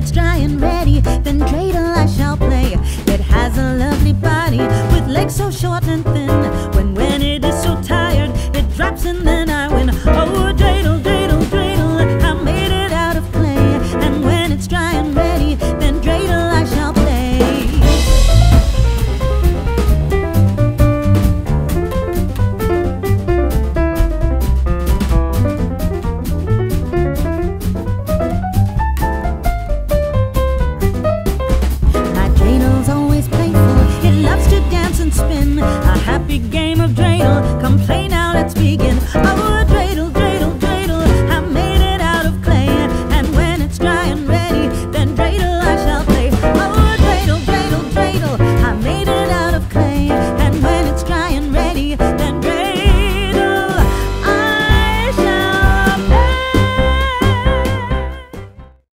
it's dry and ready, then dreidel I shall play. It has a lovely body with legs so short and thin. When it is so tired, it drops and then I win. Oh, dreidel, dreidel, dreidel, I made it out of clay. And when it's dry and ready, then dreidel I shall play. Spin a happy game of dreidel. Come play